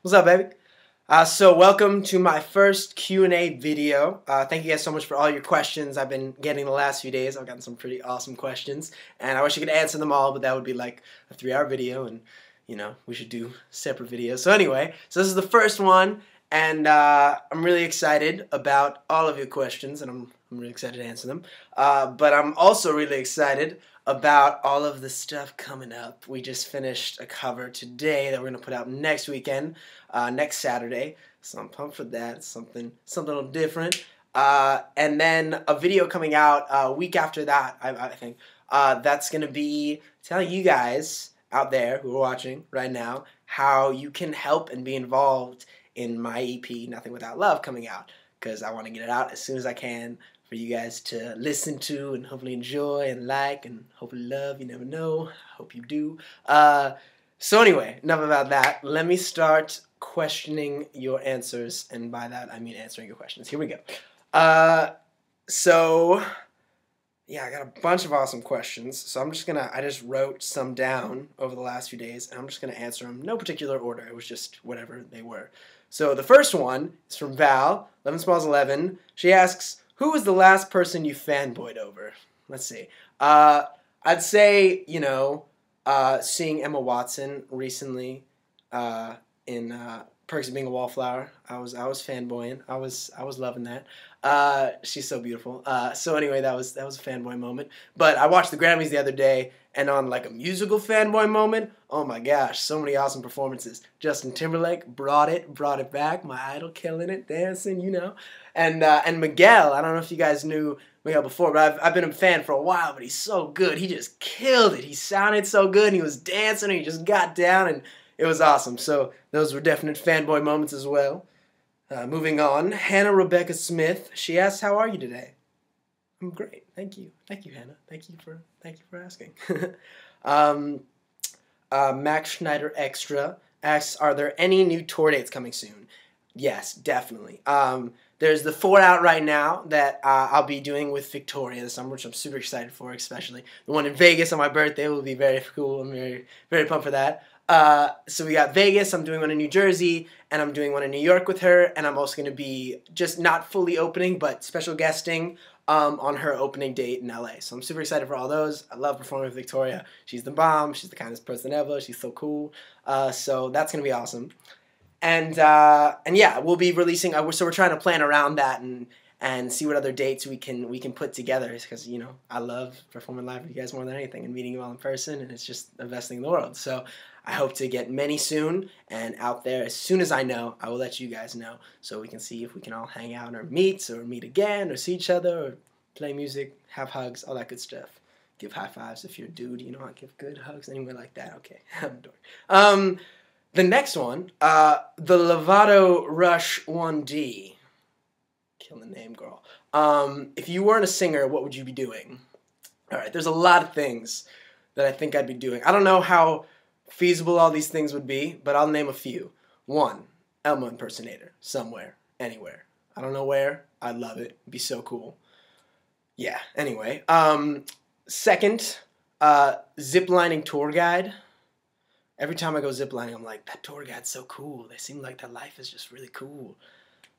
What's up, baby? So welcome to my first Q&A video. Thank you guys so much for all your questions I've been getting the last few days. I've gotten some pretty awesome questions, and I wish I could answer them all, but that would be like a 3-hour video, and we should do separate videos. So anyway, this is the first one, and I'm really excited about all of your questions, and I'm really excited to answer them. But I'm also really excited about all of the stuff coming up. We just finished a cover today that we're going to put out next weekend, next Saturday. So I'm pumped for that. It's something a little different. And then a video coming out a week after that, I think. That's going to be telling you guys out there who are watching right now how you can help and be involved in my EP, Nothing Without Love, coming out. Because I want to get it out as soon as I can for you guys to listen to and hopefully enjoy and like and hopefully love. You never know. I hope you do. So anyway, enough about that. Let me start questioning your answers, and by that I mean answering your questions. Here we go. So yeah, I got a bunch of awesome questions. So I just wrote some down over the last few days, and I'm just gonna answer them. No particular order. It was just whatever they were. So the first one is from Val, 11 Smalls 11. She asks, who was the last person you fanboyed over? Let's see. I'd say, seeing Emma Watson recently in Perks of Being a Wallflower. I was fanboying. I was loving that. She's so beautiful. So anyway, that was a fanboy moment. But I watched the Grammys the other day, and on like a musical fanboy moment, oh my gosh, so many awesome performances. Justin Timberlake brought it back. My idol killing it, dancing, And Miguel, I don't know if you guys knew Miguel before, but I've been a fan for a while, but he's so good. He just killed it. He sounded so good, and he was dancing, and he just got down, and it was awesome. So those were definite fanboy moments as well. Moving on, Hannah Rebecca Smith. She asks, "How are you today?" I'm great. Thank you, Hannah. Thank you for asking. Max Schneider Extra asks, "Are there any new tour dates coming soon?" Yes, definitely. There's the 4 out right now that I'll be doing with Victoria this summer, which I'm super excited for, especially. The one in Vegas on my birthday will be very cool. I'm very, very pumped for that. So we got Vegas, I'm doing one in New Jersey, and I'm doing one in New York with her, and I'm also going to be just not fully opening, but special guesting on her opening date in LA. So I'm super excited for all those. I love performing with Victoria. She's the bomb. She's the kindest person ever. She's so cool. So that's going to be awesome. And yeah, we'll be releasing. So we're trying to plan around that and see what other dates we can put together. Because I love performing live with you guys more than anything, and meeting you all in person, and it's just the best thing in the world. So I hope to get many soon, and out there as soon as I know, I will let you guys know, so we can see if we can all hang out or meet again, or see each other, or play music, have hugs, all that good stuff. Give high fives if you're a dude. I give good hugs anywhere like that. Okay, I'm a dork. The next one, the Lovato Rush 1D. Kill the name, girl. If you weren't a singer, what would you be doing? All right, there's a lot of things that I think I'd be doing. I don't know how feasible all these things would be, but I'll name a few. 1, Elmo impersonator, somewhere, anywhere. I don't know where. I'd love it. It'd be so cool. Yeah, anyway. Second, ziplining tour guide. Every time I go ziplining, I'm like, that tour guide's so cool. They seem like their life is just really cool.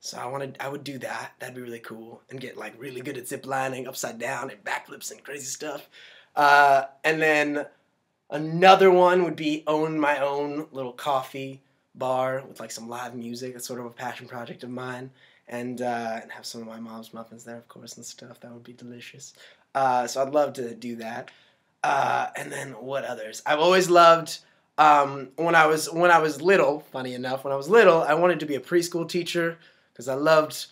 So I would do that. That'd be really cool. And get like really good at ziplining, upside down, and backflips and crazy stuff. And then another one would be own my own little coffee bar with like some live music. That's sort of a passion project of mine. And have some of my mom's muffins there, of course, and stuff. That would be delicious. So I'd love to do that. And then what others? I've always loved... when I was little, funny enough, when I was little, I wanted to be a preschool teacher because I loved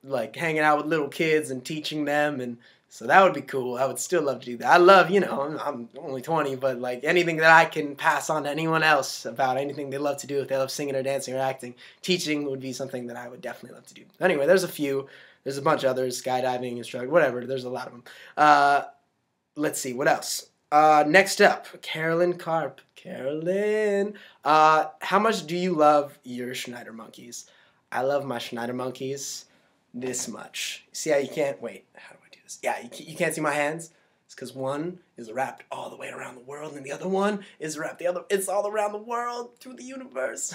like hanging out with little kids and teaching them, and so that would be cool. I would still love to do that. I love, I'm only 20, but like anything that I can pass on to anyone else about anything they love to do, if they love singing or dancing or acting, teaching would be something that I would definitely love to do. Anyway, there's a few. There's a bunch of others, skydiving, instructor, whatever. There's a lot of them. Let's see, what else? Next up, Carolyn Karp. Carolyn, how much do you love your Schneider monkeys? I love my Schneider monkeys this much. See how you can't, wait, how do I do this? Yeah, you can't see my hands? It's because one is wrapped all the way around the world, and the other one is wrapped it's all around the world through the universe.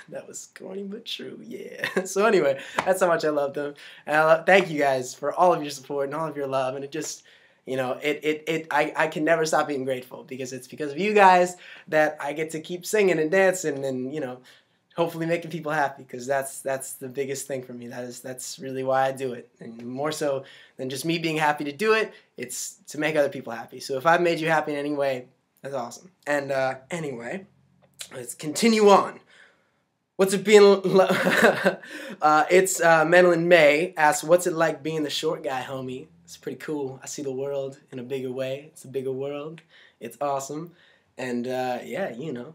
That was corny but true, yeah. So anyway, that's how much I love them. And thank you guys for all of your support and all of your love, and it just, you know, I can never stop being grateful, because it's because of you guys that I get to keep singing and dancing and, you know, hopefully making people happy, because that's the biggest thing for me. That's really why I do it. And more so than just me being happy to do it, it's to make other people happy. So if I've made you happy in any way, that's awesome. And anyway, let's continue on. What's it being? It's Madeline May asks, what's it like being the short guy, homie? It's pretty cool. I see the world in a bigger way. It's a bigger world. It's awesome. And yeah, you know,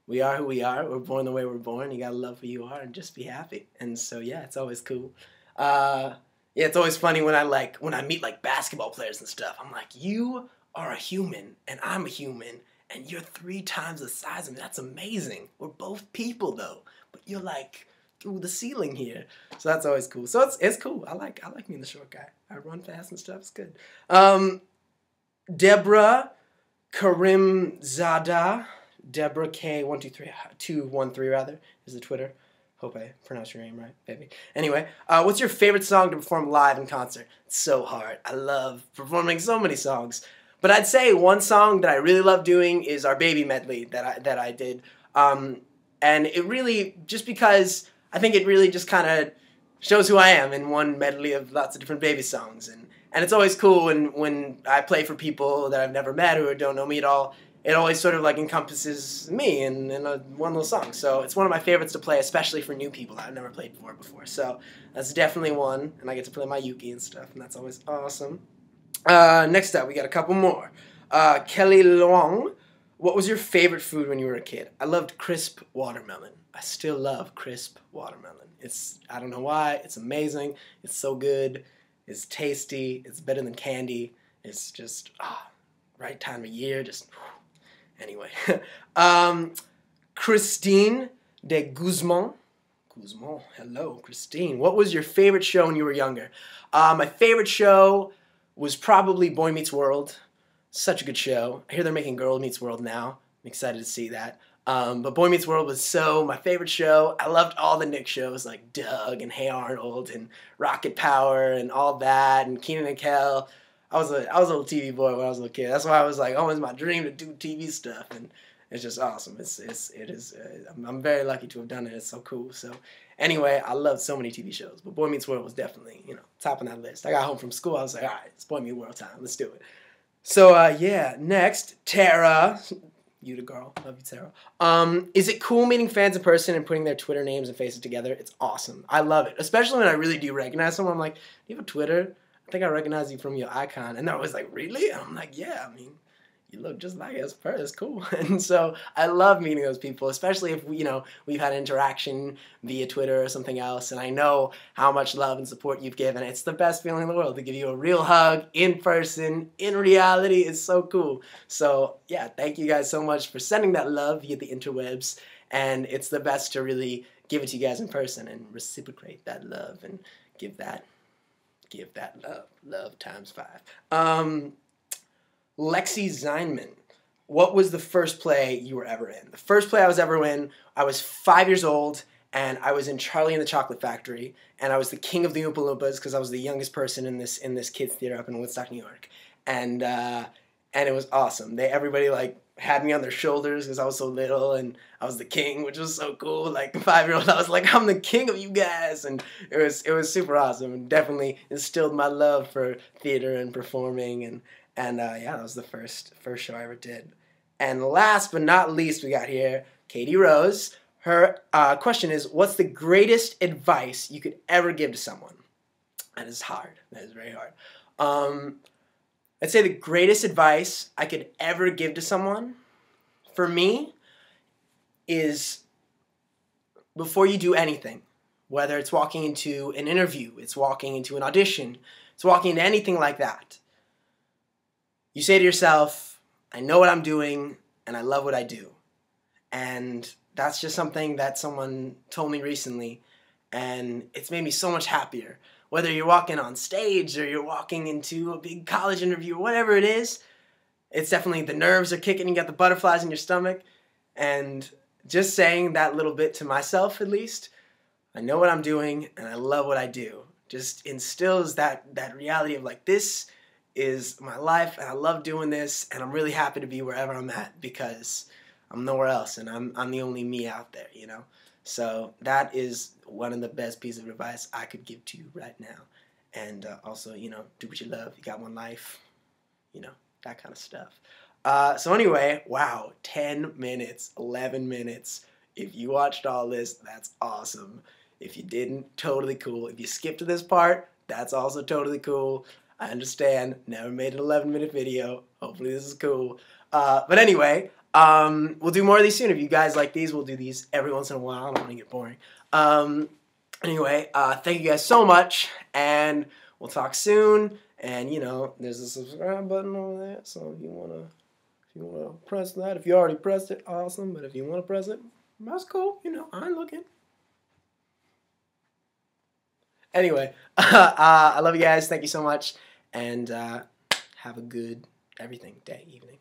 we are who we are. We're born the way we're born. You gotta love who you are and just be happy. And so yeah, it's always cool. Yeah, it's always funny when I meet like basketball players and stuff. I'm like, you are a human and I'm a human, and you're 3 times the size of me. That's amazing. We're both people though, but you're like through the ceiling here. So that's always cool. So it's cool. I like being the short guy. I run fast and stuff. It's good. Deborah Karimzada, Deborah K123213 rather, is the Twitter. Hope I pronounced your name right, baby. Anyway, what's your favorite song to perform live in concert? It's so hard. I love performing so many songs. But I'd say one song that I really love doing is our Baby medley that I did. And it really, just because I think it really just kind of shows who I am in one medley of lots of different Baby songs. And it's always cool when I play for people that I've never met or don't know me at all. It always sort of like encompasses me in one little song. So it's one of my favorites to play, especially for new people that I've never played for before. So that's definitely one, and I get to play my Yuki and stuff, and that's always awesome. Next up, we got a couple more. Kelly Long, what was your favorite food when you were a kid? I loved crisp watermelon. I still love crisp watermelon. I don't know why, it's amazing. It's so good. It's tasty. It's better than candy. It's just, right time of year, just... Anyway, Christine de Guzman, hello, Christine. What was your favorite show when you were younger? My favorite show was probably Boy Meets World. Such a good show. I hear they're making Girl Meets World now. I'm excited to see that. But Boy Meets World was my favorite show. I loved all the Nick shows like Doug and Hey Arnold and Rocket Power and all that, and Kenan and Kel. I was a little TV boy when I was a little kid. That's why I was like, oh, it's my dream to do TV stuff, and it's just awesome. It is. I'm very lucky to have done it. It's so cool. So anyway, I loved so many TV shows, but Boy Meets World was definitely, you know, top on that list. I got home from school. I was like, all right, it's Boy Meets World time. Let's do it. So yeah, next, Tara. You the girl. Love you, Tara. Is it cool meeting fans in person and putting their Twitter names and faces together? It's awesome. I love it, especially when I really do recognize someone. I'm like, do you have a Twitter? I think I recognize you from your icon. And they're always like, really? And I'm like, yeah, I mean, you look just like us. It's cool. And so I love meeting those people, especially if we've had interaction via Twitter or something else. And I know how much love and support you've given. It's the best feeling in the world to give you a real hug in person, in reality. It's so cool. So yeah, thank you guys so much for sending that love via the interwebs. And it's the best to really give it to you guys in person and reciprocate that love and give that love times 5. Lexi Zeinman, what was the first play you were ever in? The first play I was ever in, I was 5 years old, and I was in Charlie and the Chocolate Factory, and I was the king of the Oompa Loompas because I was the youngest person in this kids theater up in Woodstock, New York, and it was awesome. Everybody like had me on their shoulders because I was so little, and I was the king, which was so cool. Like, 5-year-old, I was like, I'm the king of you guys, and it was super awesome, and definitely instilled my love for theater and performing, and yeah, that was the first show I ever did. And last but not least, we got here Katie Rose. Her question is, what's the greatest advice you could ever give to someone? That is hard. That is very hard. I'd say the greatest advice I could ever give to someone, for me, is before you do anything, whether it's walking into an interview, it's walking into an audition, it's walking into anything like that, you say to yourself, I know what I'm doing, and I love what I do. And that's just something that someone told me recently, and it's made me so much happier. Whether you're walking on stage or you're walking into a big college interview or whatever it is, it's definitely the nerves are kicking, you got the butterflies in your stomach, and just saying that little bit to myself at least, I know what I'm doing and I love what I do. Just instills that reality of like, this is my life and I love doing this and I'm really happy to be wherever I'm at because I'm nowhere else and I'm the only me out there, you know? So that is one of the best pieces of advice I could give to you right now. And also, you know, do what you love. You got one life, you know, that kind of stuff. So anyway, wow, 10 minutes, 11 minutes. If you watched all this, that's awesome. If you didn't, totally cool. If you skipped to this part, that's also totally cool. I understand, never made an 11-minute video. Hopefully this is cool. But anyway, we'll do more of these soon. If you guys like these, we'll do these every once in a while. I don't want to get boring. Anyway, thank you guys so much, and we'll talk soon. And you know, there's a subscribe button over there, so if you wanna press that, if you already pressed it, awesome. But if you wanna press it, that's cool. You know, I'm looking. Anyway, I love you guys. Thank you so much, and have a good everything day, evening.